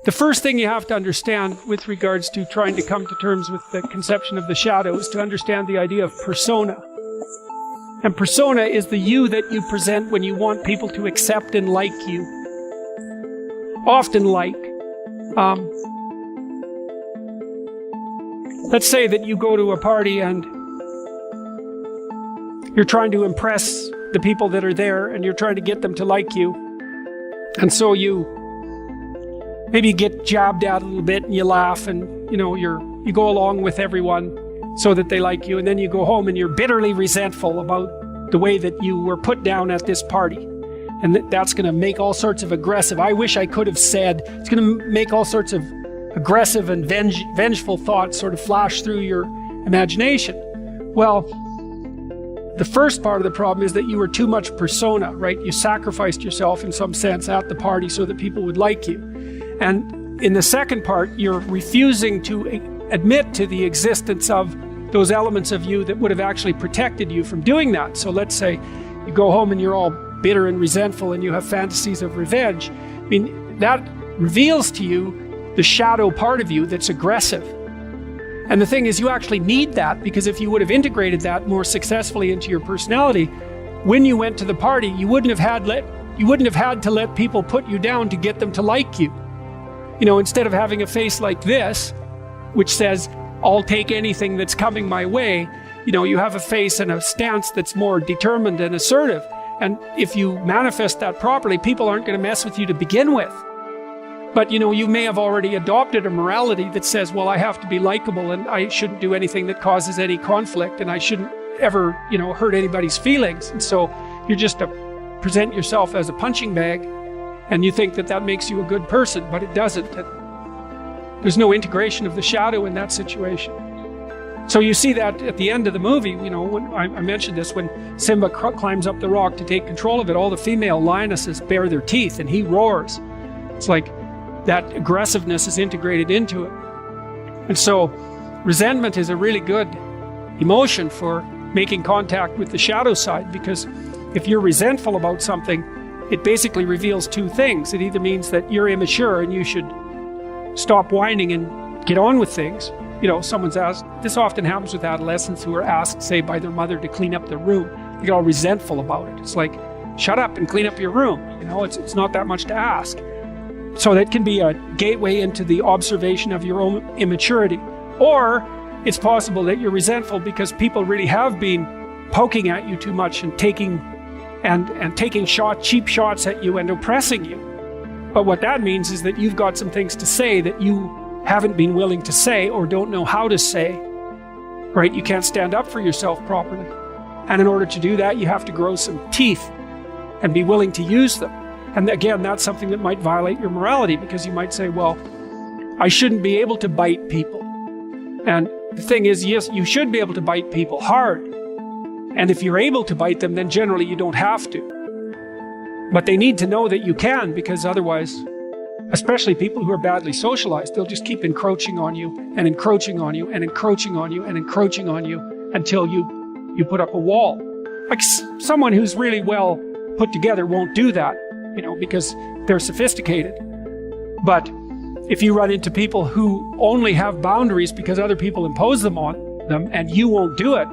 The first thing you have to understand with regards to trying to come to terms with the conception of the shadow is to understand the idea of persona. And persona is the you that you present when you want people to accept and like you. Often like. Let's say that you go to a party and you're trying to impress the people that are there and you're trying to get them to like you. And so maybe you get jabbed at a little bit and you laugh and you go along with everyone so that they like you, and then you go home and you're bitterly resentful about the way that you were put down at this party. And that's going to make all sorts of aggressive, I wish I could have said, it's going to make all sorts of aggressive and vengeful thoughts sort of flash through your imagination. Well, the first part of the problem is that you were too much persona, right? You sacrificed yourself in some sense at the party so that people would like you. And in the second part, you're refusing to admit to the existence of those elements of you that would have actually protected you from doing that. So let's say you go home and you're all bitter and resentful and you have fantasies of revenge. I mean, that reveals to you the shadow part of you that's aggressive. And the thing is, you actually need that, because if you would have integrated that more successfully into your personality, when you went to the party, you wouldn't have had to let people put you down to get them to like you. Instead of having a face like this, which says, I'll take anything that's coming my way, you have a face and a stance that's more determined and assertive. And if you manifest that properly, people aren't going to mess with you to begin with. But you may have already adopted a morality that says, well, I have to be likable and I shouldn't do anything that causes any conflict and I shouldn't ever, hurt anybody's feelings. And so you're just to present yourself as a punching bag, and you think that makes you a good person, but it doesn't. There's no integration of the shadow in that situation. So you see that at the end of the movie, when I mentioned this, when Simba climbs up the rock to take control of it, all the female lionesses bare their teeth and he roars. It's like that aggressiveness is integrated into it. And so resentment is a really good emotion for making contact with the shadow side, because if you're resentful about something, it basically reveals two things. It either means that you're immature and you should stop whining and get on with things. Someone's asked, this often happens with adolescents who are asked, say, by their mother to clean up their room. They get all resentful about it. It's like, shut up and clean up your room. It's not that much to ask. So that can be a gateway into the observation of your own immaturity. Or it's possible that you're resentful because people really have been poking at you too much and taking cheap shots at you and oppressing you. But what that means is that you've got some things to say that you haven't been willing to say or don't know how to say, right? You can't stand up for yourself properly. And in order to do that, you have to grow some teeth and be willing to use them. And again, that's something that might violate your morality, because you might say, well, I shouldn't be able to bite people. And the thing is, yes, you should be able to bite people hard. And if you're able to bite them, then generally you don't have to. But they need to know that you can, because otherwise, especially people who are badly socialized, they'll just keep encroaching on you and encroaching on you and encroaching on you and encroaching on you until you put up a wall. Like someone who's really well put together won't do that, because they're sophisticated. But if you run into people who only have boundaries because other people impose them on them and you won't do it,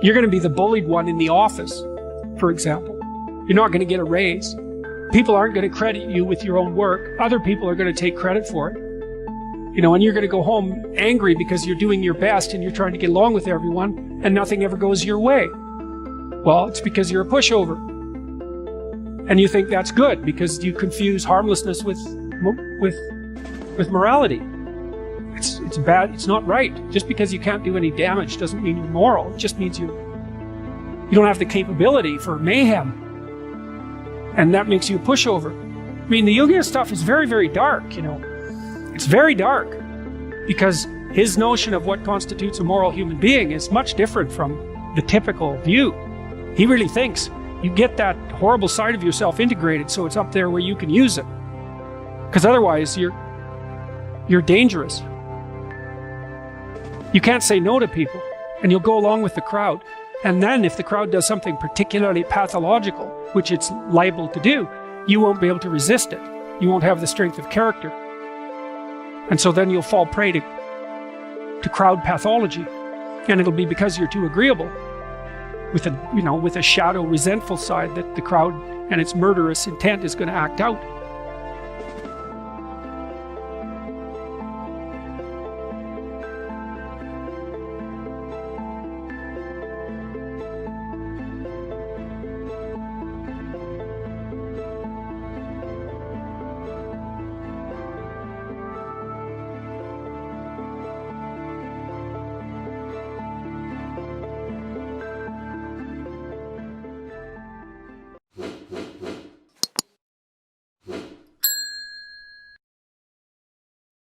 you're going to be the bullied one in the office, for example. You're not going to get a raise. People aren't going to credit you with your own work. Other people are going to take credit for it. And you're going to go home angry because you're doing your best and you're trying to get along with everyone and nothing ever goes your way. Well, it's because you're a pushover. And you think that's good because you confuse harmlessness with morality. It's bad. It's not right. Just because you can't do any damage doesn't mean you're moral. It just means you don't have the capability for mayhem. And that makes you a pushover. I mean, the Jungian stuff is very, very dark, It's very dark because his notion of what constitutes a moral human being is much different from the typical view. He really thinks you get that horrible side of yourself integrated so it's up there where you can use it. Because otherwise you're dangerous. You can't say no to people and you'll go along with the crowd. And then if the crowd does something particularly pathological, which it's liable to do, you won't be able to resist it. You won't have the strength of character. And so then you'll fall prey to crowd pathology. And it'll be because you're too agreeable with a shadow resentful side that the crowd and its murderous intent is going to act out.